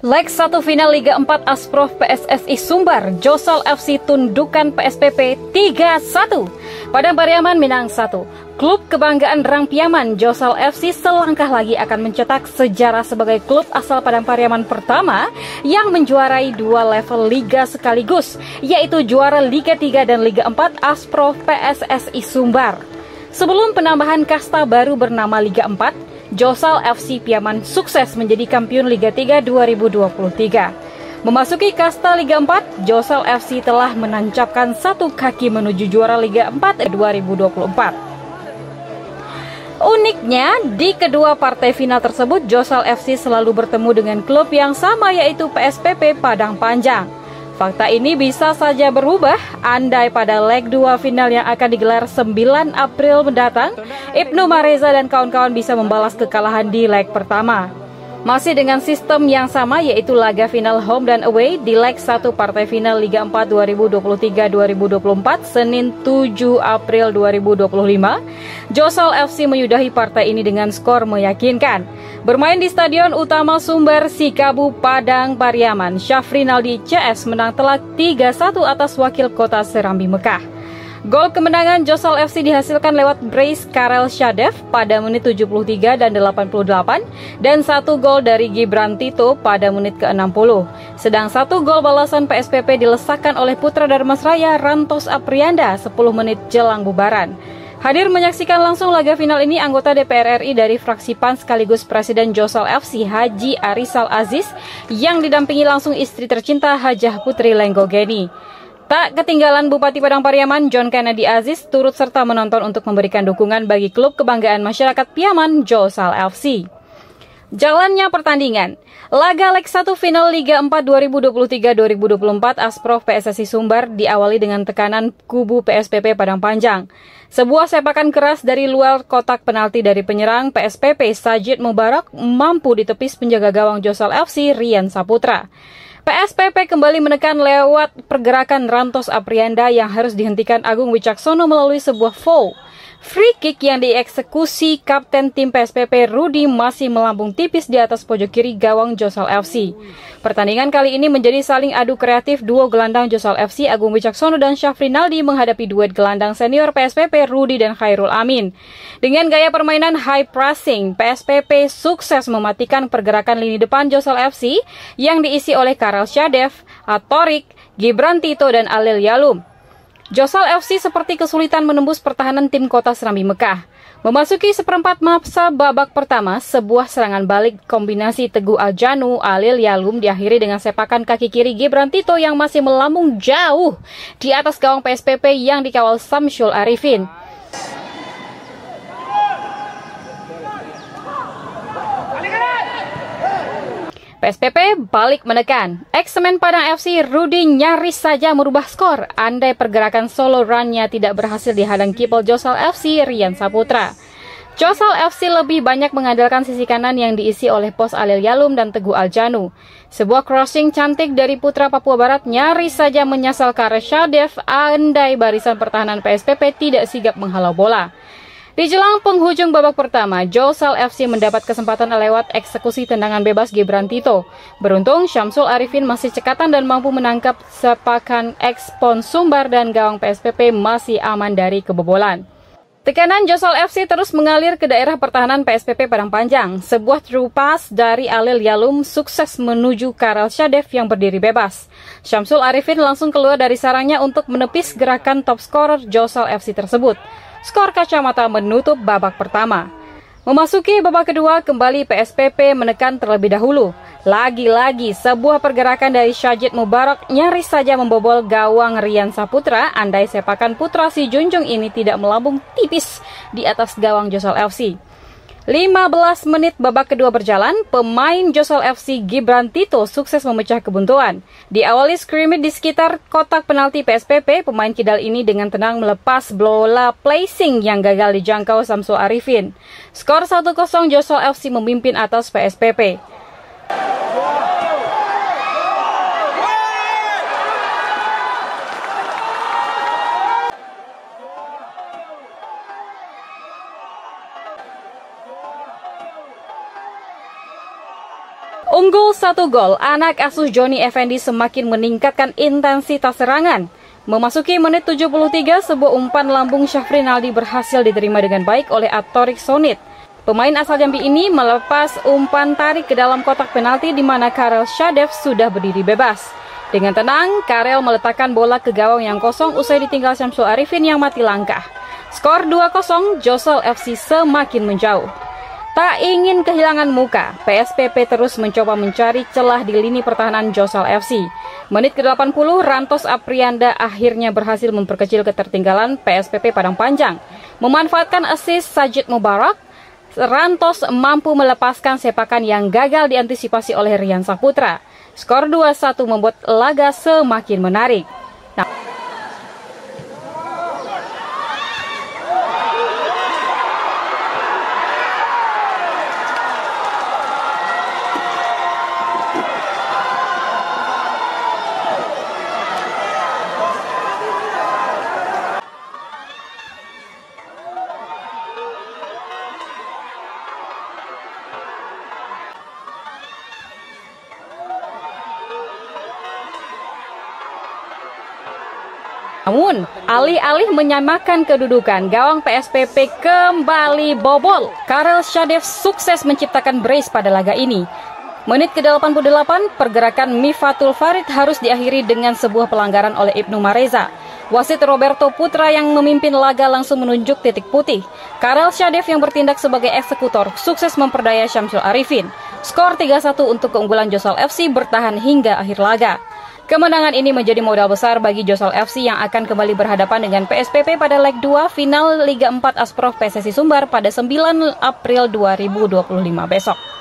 Leg 1 final Liga 4 Asprof PSSI Sumbar, Josal FC tundukan PSPP 3-1. Padang Pariaman Minang 1. Klub kebanggaan Rang Piaman, Josal FC selangkah lagi akan mencetak sejarah sebagai klub asal Padang Pariaman pertama yang menjuarai dua level liga sekaligus, yaitu juara Liga 3 dan Liga 4 Asprof PSSI Sumbar. Sebelum penambahan kasta baru bernama Liga 4, Josal FC Piaman sukses menjadi kampiun Liga 3 2023. Memasuki kasta Liga 4, Josal FC telah menancapkan satu kaki menuju juara Liga 4 2024. Uniknya, di kedua partai final tersebut, Josal FC selalu bertemu dengan klub yang sama, yaitu PSPP Padang Panjang. Fakta ini bisa saja berubah andai pada leg 2 final yang akan digelar 9 April mendatang, Ibnu Mareza dan kawan-kawan bisa membalas kekalahan di leg pertama. Masih dengan sistem yang sama, yaitu laga final home dan away di leg 1 partai final Liga 4 2023-2024 Senin 7 April 2025, Josal FC menyudahi partai ini dengan skor meyakinkan. Bermain di Stadion Utama Sumber Sikabu Padang Pariaman, Syafrinaldi CS menang telak 3-1 atas wakil kota Serambi Mekah. Gol kemenangan Josal FC dihasilkan lewat brace Karel Shadev pada menit 73 dan 88 dan satu gol dari Gibran Tito pada menit ke-60. Sedang satu gol balasan PSPP dilesakkan oleh putra Darmasraya Rantos Aprianda 10 menit jelang bubaran. Hadir menyaksikan langsung laga final ini anggota DPR RI dari fraksi PAN sekaligus Presiden Josal FC Haji Arisal Aziz yang didampingi langsung istri tercinta Hajah Putri Lenggogeni. Tak ketinggalan Bupati Padang Pariaman John Kennedy Aziz turut serta menonton untuk memberikan dukungan bagi klub kebanggaan masyarakat Piaman, Josal FC. Jalannya pertandingan. Laga leg 1 final Liga 4 2023-2024 Asprof PSSI Sumbar diawali dengan tekanan kubu PSPP Padang Panjang. Sebuah sepakan keras dari luar kotak penalti dari penyerang PSPP Sajid Mubarak mampu ditepis penjaga gawang Josal FC Rian Saputra. PSPP kembali menekan lewat pergerakan Rantos Aprianda yang harus dihentikan Agung Wicaksono melalui sebuah foul. Free kick yang dieksekusi kapten tim PSPP Rudi masih melambung tipis di atas pojok kiri gawang Josal FC. Pertandingan kali ini menjadi saling adu kreatif duo gelandang Josal FC Agung Wicaksono dan Syafrinaldi menghadapi duet gelandang senior PSPP Rudi dan Khairul Amin. Dengan gaya permainan high pressing, PSPP sukses mematikan pergerakan lini depan Josal FC yang diisi oleh Karel Shadev, Atorik, Gibran Tito dan Alil Yalum. Josal FC seperti kesulitan menembus pertahanan tim kota Serambi Mekah. Memasuki seperempat masa babak pertama, sebuah serangan balik kombinasi Teguh Aljanu, Alil Yalum diakhiri dengan sepakan kaki kiri Gibran Tito yang masih melambung jauh di atas gawang PSPP yang dikawal Samsyul Arifin. PSPP balik menekan. Ex-semen Padang FC Rudi nyaris saja merubah skor andai pergerakan solo run-nya tidak berhasil dihadang kiper Josal FC Rian Saputra. Josal FC lebih banyak mengandalkan sisi kanan yang diisi oleh pos Alil Yalum dan Teguh Aljanu. Sebuah crossing cantik dari putra Papua Barat nyaris saja menyasar Karel Shadev andai barisan pertahanan PSPP tidak sigap menghalau bola. Di jelang penghujung babak pertama, Josal FC mendapat kesempatan lewat eksekusi tendangan bebas Gibran Tito. Beruntung, Syamsul Arifin masih cekatan dan mampu menangkap sepakan ekspon Sumbar dan gawang PSPP masih aman dari kebobolan. Tekanan Josal FC terus mengalir ke daerah pertahanan PSPP Padang Panjang. Sebuah through pass dari Alil Yalum sukses menuju Karel Shadev yang berdiri bebas. Syamsul Arifin langsung keluar dari sarangnya untuk menepis gerakan top scorer Josal FC tersebut. Skor kacamata menutup babak pertama. Memasuki babak kedua, kembali PSPP menekan terlebih dahulu. Lagi-lagi, sebuah pergerakan dari Sajid Mubarak nyaris saja membobol gawang Rian Saputra andai sepakan putra si Junjung ini tidak melambung tipis di atas gawang Josal FC. 15 menit babak kedua berjalan, pemain Josal FC Gibran Tito sukses memecah kebuntuan. Diawali scrimmage di sekitar kotak penalti PSPP, pemain kidal ini dengan tenang melepas bola placing yang gagal dijangkau Samsul Arifin. Skor 1-0 Josal FC memimpin atas PSPP. Unggul 1 gol, anak asuh Johnny Effendi semakin meningkatkan intensitas serangan. Memasuki menit 73, sebuah umpan lambung Syafrinaldi berhasil diterima dengan baik oleh Atorik Sonit. Pemain asal Jambi ini melepas umpan tarik ke dalam kotak penalti di mana Karel Shadev sudah berdiri bebas. Dengan tenang, Karel meletakkan bola ke gawang yang kosong usai ditinggal Syamsul Arifin yang mati langkah. Skor 2-0, Josel FC semakin menjauh. Tak ingin kehilangan muka, PSPP terus mencoba mencari celah di lini pertahanan Josel FC. Menit ke-80, Rantos Aprianda akhirnya berhasil memperkecil ketertinggalan PSPP Padang Panjang. Memanfaatkan assist Sajid Mubarak, Rantos mampu melepaskan sepakan yang gagal diantisipasi oleh Rian Saputra. Skor 2-1 membuat laga semakin menarik. Namun, alih-alih menyamakan kedudukan, gawang PSPP kembali bobol. Karel Shadev sukses menciptakan brace pada laga ini. Menit ke-88, pergerakan Mifatul Farid harus diakhiri dengan sebuah pelanggaran oleh Ibnu Mareza. Wasit Roberto Putra yang memimpin laga langsung menunjuk titik putih. Karel Shadev yang bertindak sebagai eksekutor sukses memperdaya Syamsul Arifin. Skor 3-1 untuk keunggulan Josel FC bertahan hingga akhir laga. Kemenangan ini menjadi modal besar bagi Josel FC yang akan kembali berhadapan dengan PSPP pada leg 2 final Liga 4 Asprof PSSI Sumbar pada 9 April 2025 besok.